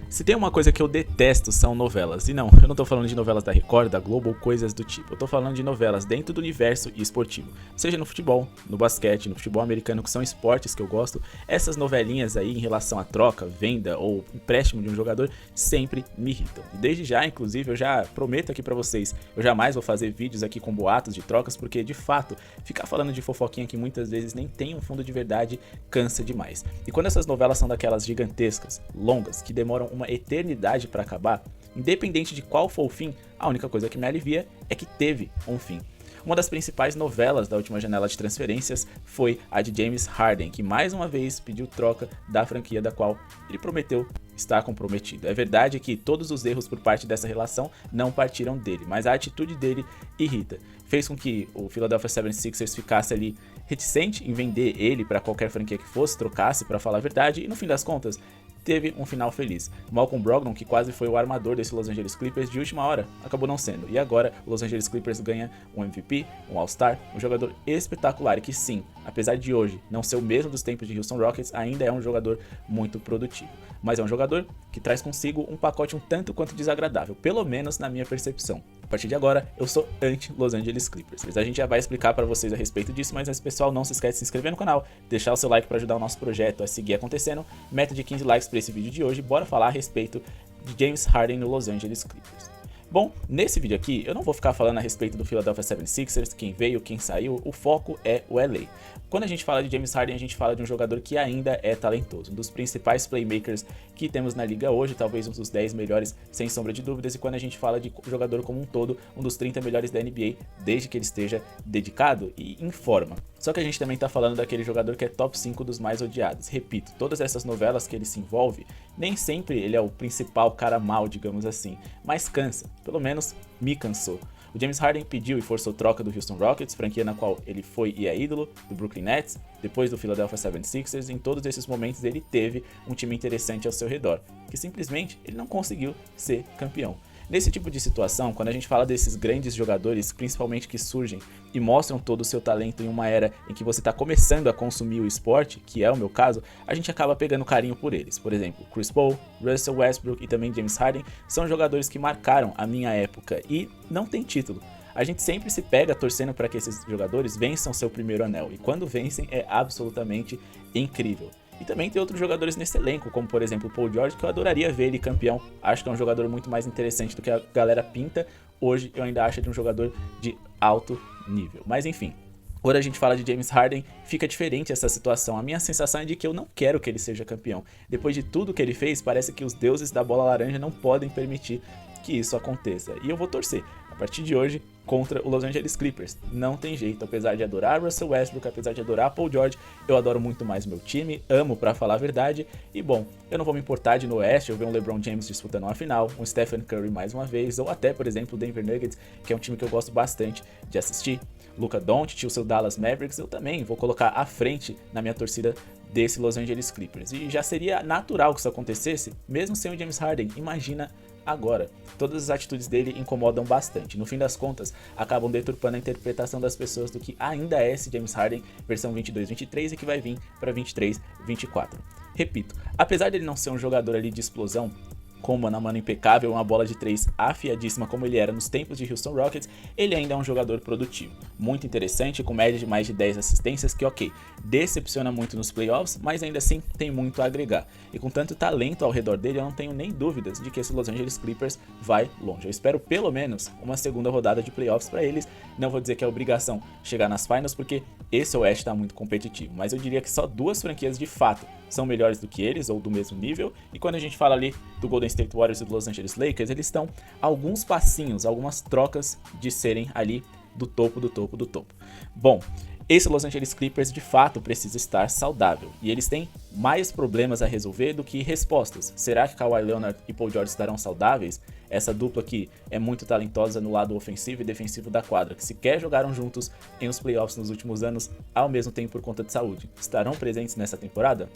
Se tem uma coisa que eu detesto são novelas. E não, eu não tô falando de novelas da Record, da Globo ou coisas do tipo. Eu tô falando de novelas dentro do universo esportivo. Seja no futebol, no basquete, no futebol americano, que são esportes que eu gosto. Essas novelinhas aí em relação à troca, venda ou empréstimo de um jogador sempre me irritam. E desde já, inclusive, eu já prometo aqui pra vocês, eu jamais vou fazer vídeos aqui com boatos de trocas, porque de fato, ficar falando de fofoquinha que muitas vezes nem tem um fundo de verdade cansa demais. E quando essas novelas são daquelas gigantescas, longas, que demoram uma eternidade para acabar, independente de qual for o fim, a única coisa que me alivia é que teve um fim. Uma das principais novelas da última janela de transferências foi a de James Harden, que mais uma vez pediu troca da franquia da qual ele prometeu estar comprometido. É verdade que todos os erros por parte dessa relação não partiram dele, mas a atitude dele irrita. Fez com que o Philadelphia 76ers ficasse ali reticente em vender ele para qualquer franquia que fosse, trocasse para falar a verdade, e no fim das contas teve um final feliz. Malcolm Brogdon, que quase foi o armador desse Los Angeles Clippers, de última hora acabou não sendo. E agora o Los Angeles Clippers ganha um MVP, um All-Star, um jogador espetacular e que sim, apesar de hoje não ser o mesmo dos tempos de Houston Rockets, ainda é um jogador muito produtivo. Mas é um jogador que traz consigo um pacote um tanto quanto desagradável, pelo menos na minha percepção. A partir de agora, eu sou anti-Los Angeles Clippers. Mas a gente já vai explicar para vocês a respeito disso, mas antes, pessoal, não se esquece de se inscrever no canal, deixar o seu like para ajudar o nosso projeto a seguir acontecendo. Meta de 15 likes para esse vídeo de hoje, bora falar a respeito de James Harden no Los Angeles Clippers. Bom, nesse vídeo aqui eu não vou ficar falando a respeito do Philadelphia 76ers, quem veio, quem saiu, o foco é o LA. Quando a gente fala de James Harden, a gente fala de um jogador que ainda é talentoso, um dos principais playmakers que temos na liga hoje, talvez um dos 10 melhores sem sombra de dúvidas, e quando a gente fala de jogador como um todo, um dos 30 melhores da NBA, desde que ele esteja dedicado e em forma. Só que a gente também tá falando daquele jogador que é top 5 dos mais odiados. Repito, todas essas novelas que ele se envolve, nem sempre ele é o principal cara mal, digamos assim, mas cansa, pelo menos me cansou. O James Harden pediu e forçou troca do Houston Rockets, franquia na qual ele foi e é ídolo, do Brooklyn Nets, depois do Philadelphia 76ers. Em todos esses momentos ele teve um time interessante ao seu redor, que simplesmente ele não conseguiu ser campeão. Nesse tipo de situação, quando a gente fala desses grandes jogadores, principalmente que surgem e mostram todo o seu talento em uma era em que você está começando a consumir o esporte, que é o meu caso, a gente acaba pegando carinho por eles. Por exemplo, Chris Paul, Russell Westbrook e também James Harden são jogadores que marcaram a minha época e não tem título. A gente sempre se pega torcendo para que esses jogadores vençam seu primeiro anel, e quando vencem é absolutamente incrível. E também tem outros jogadores nesse elenco, como por exemplo o Paul George, que eu adoraria ver ele campeão. Acho que é um jogador muito mais interessante do que a galera pinta. Hoje eu ainda acho ele um jogador de alto nível. Mas enfim, quando a gente fala de James Harden, fica diferente essa situação. A minha sensação é de que eu não quero que ele seja campeão. Depois de tudo que ele fez, parece que os deuses da bola laranja não podem permitir que isso aconteça. E eu vou torcer, a partir de hoje, contra o Los Angeles Clippers. Não tem jeito, apesar de adorar Russell Westbrook, apesar de adorar Paul George, eu adoro muito mais meu time, amo pra falar a verdade, e bom, eu não vou me importar de no Oeste eu ver um LeBron James disputando uma final, um Stephen Curry mais uma vez, ou até, por exemplo, o Denver Nuggets, que é um time que eu gosto bastante de assistir. Luka Doncic, o seu Dallas Mavericks, eu também vou colocar à frente na minha torcida desse Los Angeles Clippers. E já seria natural que isso acontecesse, mesmo sem o James Harden, imagina agora. Todas as atitudes dele incomodam bastante. No fim das contas, acabam deturpando a interpretação das pessoas do que ainda é esse James Harden versão 22-23 e que vai vir para 23-24. Repito, apesar dele não ser um jogador ali de explosão, com um mano a mano impecável, uma bola de 3 afiadíssima como ele era nos tempos de Houston Rockets, ele ainda é um jogador produtivo, muito interessante, com média de mais de 10 assistências, que ok, decepciona muito nos playoffs, mas ainda assim tem muito a agregar. E com tanto talento ao redor dele, eu não tenho nem dúvidas de que esse Los Angeles Clippers vai longe. Eu espero pelo menos uma segunda rodada de playoffs para eles, não vou dizer que é obrigação chegar nas finals, porque esse Oeste está muito competitivo, mas eu diria que só duas franquias de fato são melhores do que eles, ou do mesmo nível, e quando a gente fala ali do Golden State Warriors e do Los Angeles Lakers, eles estão alguns passinhos, algumas trocas de serem ali do topo, do topo, do topo. Bom, esse Los Angeles Clippers de fato precisa estar saudável, e eles têm mais problemas a resolver do que respostas. Será que Kawhi Leonard e Paul George estarão saudáveis? Essa dupla que é muito talentosa no lado ofensivo e defensivo da quadra, que sequer jogaram juntos em os playoffs nos últimos anos, ao mesmo tempo por conta de saúde, estarão presentes nessa temporada?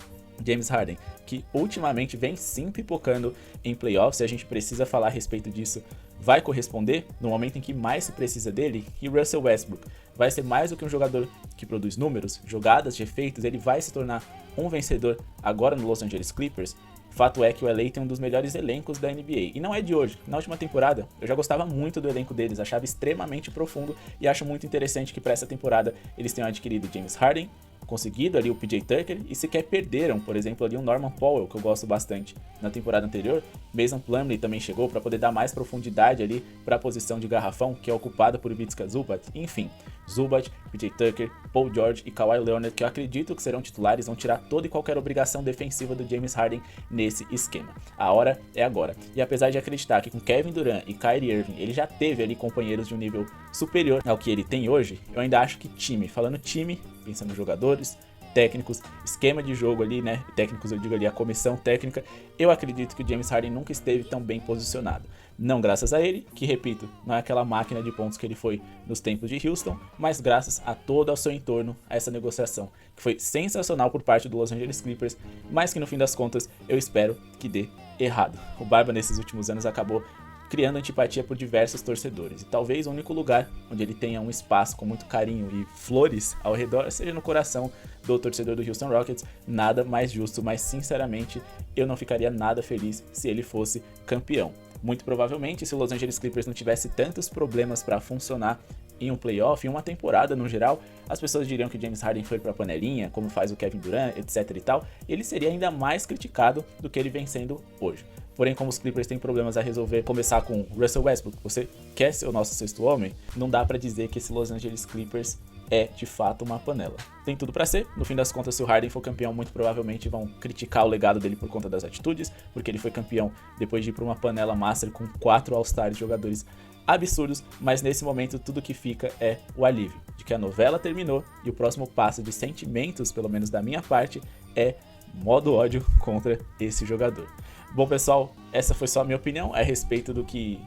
James Harden, que ultimamente vem sim pipocando em playoffs, e a gente precisa falar a respeito disso, vai corresponder no momento em que mais se precisa dele? E Russell Westbrook vai ser mais do que um jogador que produz números, jogadas de efeitos, ele vai se tornar um vencedor agora no Los Angeles Clippers? Fato é que o LA tem um dos melhores elencos da NBA, e não é de hoje. Na última temporada, eu já gostava muito do elenco deles, achava extremamente profundo, e acho muito interessante que para essa temporada eles tenham adquirido James Harden, conseguido ali o PJ Tucker e sequer perderam, por exemplo, ali o Norman Powell, que eu gosto bastante. Na temporada anterior, Mason Plumlee também chegou para poder dar mais profundidade ali para a posição de garrafão, que é ocupada por Ivica Zubac. Enfim, Zubac, PJ Tucker, Paul George e Kawhi Leonard, que eu acredito que serão titulares, vão tirar toda e qualquer obrigação defensiva do James Harden nesse esquema. A hora é agora. E apesar de acreditar que com Kevin Durant e Kyrie Irving ele já teve ali companheiros de um nível superior ao que ele tem hoje, eu ainda acho que falando time, pensando nos jogadores, técnicos, esquema de jogo ali, né? Técnicos eu digo ali, a comissão técnica, eu acredito que o James Harden nunca esteve tão bem posicionado. Não graças a ele, que repito, não é aquela máquina de pontos que ele foi nos tempos de Houston, mas graças a todo ao seu entorno, a essa negociação, que foi sensacional por parte do Los Angeles Clippers, mas que no fim das contas eu espero que dê errado. O Barba nesses últimos anos acabou criando antipatia por diversos torcedores, e talvez o único lugar onde ele tenha um espaço com muito carinho e flores ao redor seja no coração do torcedor do Houston Rockets. Nada mais justo, mas sinceramente eu não ficaria nada feliz se ele fosse campeão. Muito provavelmente, se o Los Angeles Clippers não tivesse tantos problemas para funcionar em um playoff, em uma temporada no geral, as pessoas diriam que James Harden foi pra panelinha, como faz o Kevin Durant, etc e tal, e ele seria ainda mais criticado do que ele vem sendo hoje. Porém, como os Clippers têm problemas a resolver, começar com Russell Westbrook, você quer ser o nosso sexto homem? Não dá pra dizer que esse Los Angeles Clippers é de fato uma panela. Tem tudo pra ser, no fim das contas, se o Harden for campeão, muito provavelmente vão criticar o legado dele por conta das atitudes, porque ele foi campeão depois de ir pra uma panela master com 4 All-Stars, jogadores absurdos, mas nesse momento tudo que fica é o alívio de que a novela terminou e o próximo passo de sentimentos, pelo menos da minha parte, é modo ódio contra esse jogador. Bom, pessoal, essa foi só a minha opinião a respeito do que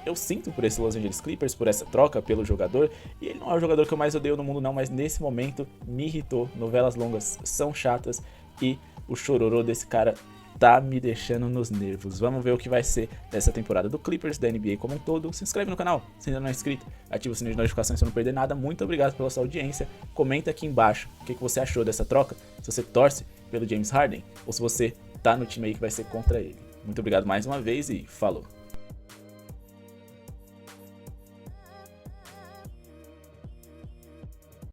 eu sinto por esse Los Angeles Clippers, por essa troca pelo jogador. E ele não é o jogador que eu mais odeio no mundo não, mas nesse momento me irritou. Novelas longas são chatas e o chororô desse cara tá me deixando nos nervos. Vamos ver o que vai ser dessa temporada do Clippers, da NBA como um todo. Se inscreve no canal se ainda não é inscrito, ativa o sininho de notificações para não perder nada. Muito obrigado pela sua audiência. Comenta aqui embaixo o que você achou dessa troca, se você torce pelo James Harden ou se você tá no time aí que vai ser contra ele. Muito obrigado mais uma vez e falou!